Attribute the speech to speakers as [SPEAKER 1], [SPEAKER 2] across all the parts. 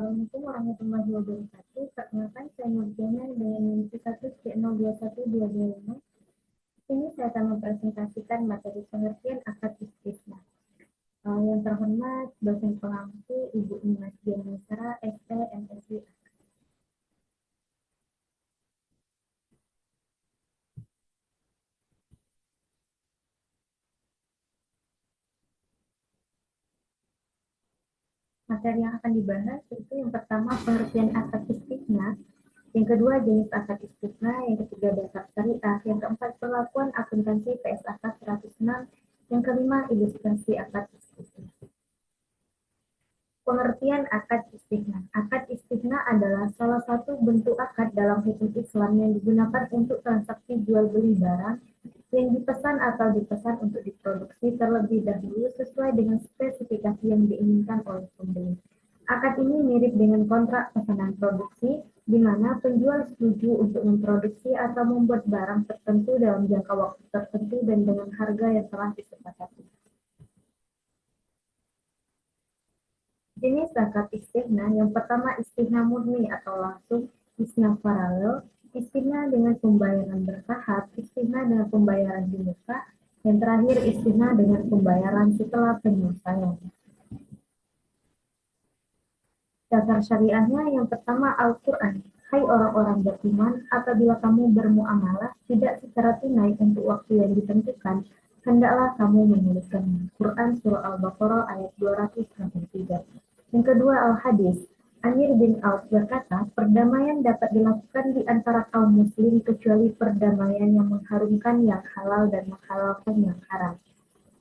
[SPEAKER 1] Assalamualaikum warahmatullahi wabarakatuh. Perkenalkan, saya Nurjana dengan NIM 1C021225. Ini saya akan mempresentasikan materi pengertian akad istisna. Yang terhormat, dosen pengampu Ibu Imas Dianasara, SP, MSI. Materi yang akan dibahas itu yang pertama pengertian akad istisna, yang kedua jenis akad istisna, yang ketiga dasar syariah, yang keempat perlakuan akuntansi PSAK 106, yang kelima ilustrasi akad istisna. Pengertian akad istisna. Akad istisna adalah salah satu bentuk akad dalam hukum Islam yang digunakan untuk transaksi jual beli barang yang dipesan atau dipesan untuk diproduksi terlebih dahulu sesuai dengan spesifikasi yang diinginkan oleh pembeli. Akad ini mirip dengan kontrak pesanan produksi, di mana penjual setuju untuk memproduksi atau membuat barang tertentu dalam jangka waktu tertentu dan dengan harga yang telah disepakati. Jenis akad istisna yang pertama istisna murni atau langsung, istisna paralel, istisna dengan pembayaran bertahap, istisna dengan pembayaran di muka, yang terakhir istisna dengan pembayaran setelah penyelesaian. Dasar syariahnya yang pertama Al-Quran. Hai orang-orang beriman, apabila kamu bermuamalah tidak secara tunai untuk waktu yang ditentukan, hendaklah kamu menuliskan Quran Surah Al-Baqarah ayat 203. Yang kedua Al-Hadis. Amir bin Auf berkata, perdamaian dapat dilakukan di antara kaum muslim kecuali perdamaian yang mengharumkan yang halal dan menghalalkan yang haram.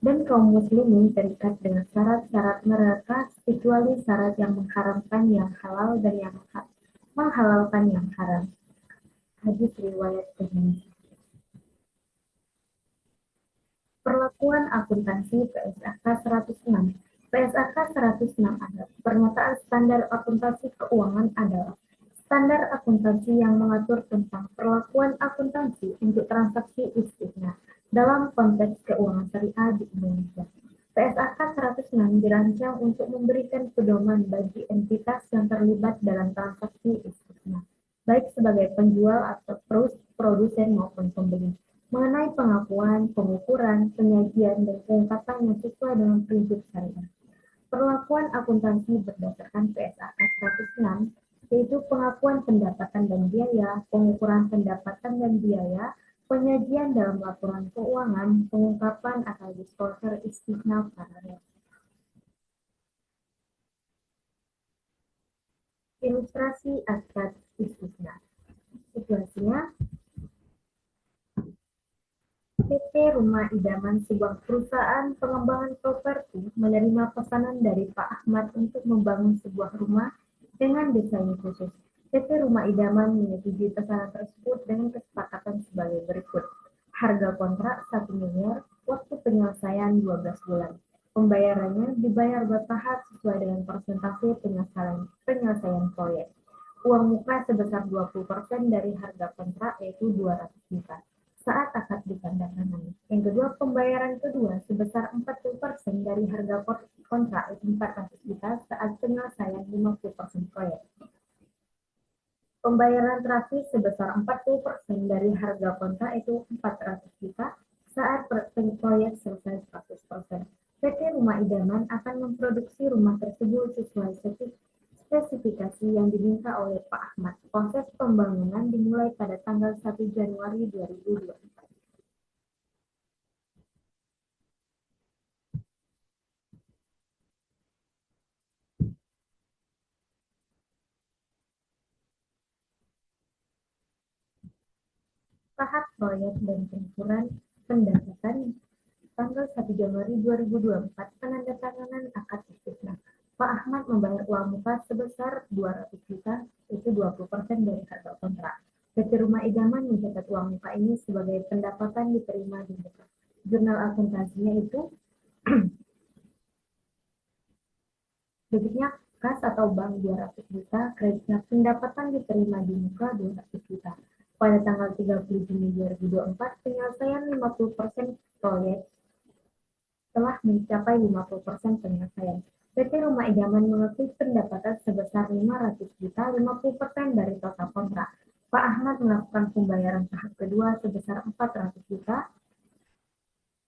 [SPEAKER 1] Dan kaum muslimin terikat dengan syarat-syarat mereka kecuali syarat yang mengharamkan yang halal dan yang menghalalkan yang haram. Hadis riwayat Tirmidzi. Perlakuan akuntansi PSAK 106. PSAK 106 adalah pernyataan standar akuntansi keuangan adalah standar akuntansi yang mengatur tentang perlakuan akuntansi untuk transaksi istisna dalam konteks keuangan syariah di Indonesia. PSAK 106 dirancang untuk memberikan pedoman bagi entitas yang terlibat dalam transaksi istisna, baik sebagai penjual atau produsen maupun pembeli, mengenai pengakuan, pengukuran, penyajian, dan pengungkapan yang sesuai dengan prinsip syariah. Perlakuan akuntansi berdasarkan PSAK 106 yaitu pengakuan pendapatan dan biaya, pengukuran pendapatan dan biaya, penyajian dalam laporan keuangan, pengungkapan atau disclosure istisna paralel. Ilustrasi akad istisna. Situasinya, PT Rumah Idaman, sebuah perusahaan pengembangan properti, menerima pesanan dari Pak Ahmad untuk membangun sebuah rumah dengan desain khusus. PT Rumah Idaman menyetujui pesanan tersebut dengan kesepakatan sebagai berikut. Harga kontrak 1 miliar, waktu penyelesaian 12 bulan. Pembayarannya dibayar bertahap sesuai dengan persentase penyelesaian proyek. Uang muka sebesar 20% dari harga kontrak yaitu 200 juta. Saat akad ditandatangani. Yang kedua, pembayaran kedua sebesar 40% dari harga kontrak yaitu 400 juta saat penyelesaian 50% proyek. Pembayaran terakhir sebesar 40% dari harga kontrak itu 400 juta saat proyek selesai 100%. PT Rumah Idaman akan memproduksi rumah tersebut sesuai spesifikasi yang diminta oleh Pak Ahmad. Proses pembangunan dimulai pada tanggal 1 Januari 2024. Tahap proyek dan pengukuran pendapatan tanggal 1 Januari 2024, penandatanganan akad istisna. Pak Ahmad membayar uang muka sebesar 200 juta, itu 20% dari harga kontrak. PT Rumah Idaman mencatat uang muka ini sebagai pendapatan diterima di muka. Jurnal akuntansinya itu debitnya kas atau bank 200 juta, kreditnya pendapatan diterima di muka 200 juta. Pada tanggal 30 Juni 2024, penyelesaian 50% proyek telah mencapai 50% penyelesaian. PT Rumah Idaman mengakui pendapatan sebesar 500 juta 50% dari total kontrak. Pak Ahmad melakukan pembayaran tahap kedua sebesar 400 juta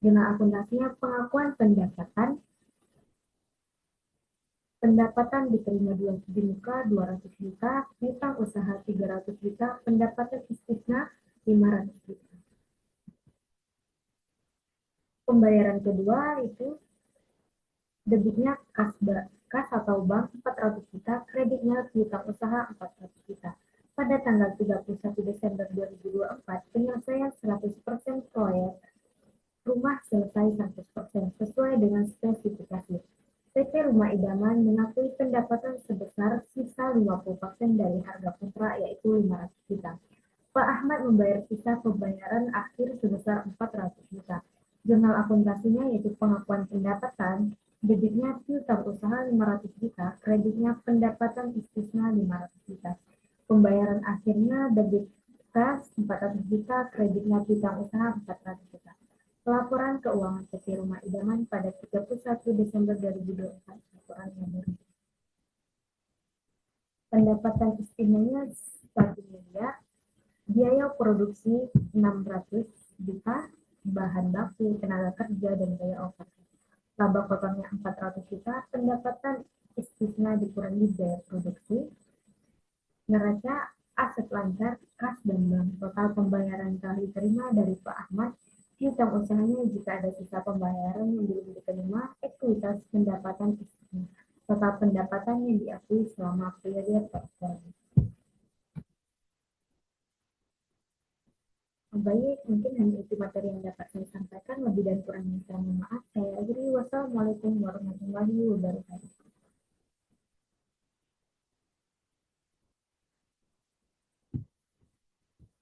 [SPEAKER 1] dengan akuntansinya pengakuan pendapatan diterima di muka 200 juta, piutang usaha 300 juta, pendapatan istisna 500 juta. Pembayaran kedua itu debitnya kas atau bank 400 juta, kreditnya piutang usaha 400 juta. Pada tanggal 31 Desember 2024, penyelesaian 100% proyek rumah selesai 100% sesuai dengan spesifikasi. PT Rumah Idaman mengakui pendapatan sebesar sisa 50% dari harga kontrak yaitu 500 juta. Pak Ahmad membayar sisa pembayaran akhir sebesar 400 juta. Jurnal akuntansinya yaitu pengakuan pendapatan, debitnya piutang usaha 500 juta, kreditnya pendapatan istisna 500 juta. Pembayaran akhirnya debit kas 400 juta, kreditnya piutang usaha 400 juta. Laporan keuangan PT Rumah Idaman pada 31 Desember 2024. Laporan nomor. Pendapatan istimewanya 1 miliar, biaya produksi 600 juta, bahan baku, tenaga kerja, dan biaya operasional. Laba kotornya 400 juta, pendapatan istisna dikurangi biaya produksi, neraca, aset lancar, kas, dan bank. Total pembayaran telah diterima dari Pak Ahmad. Piutang usahanya jika ada sisa pembayaran yang belum diterima, ekuitas pendapatan istisna. Total pendapatan yang diakui selama periode performa. Baik, mungkin hanya itu materi yang dapat saya sampaikan. Lebih dan kurangnya saya mohon maaf. Saya akhiri. Wassalamualaikum warahmatullahi wabarakatuh.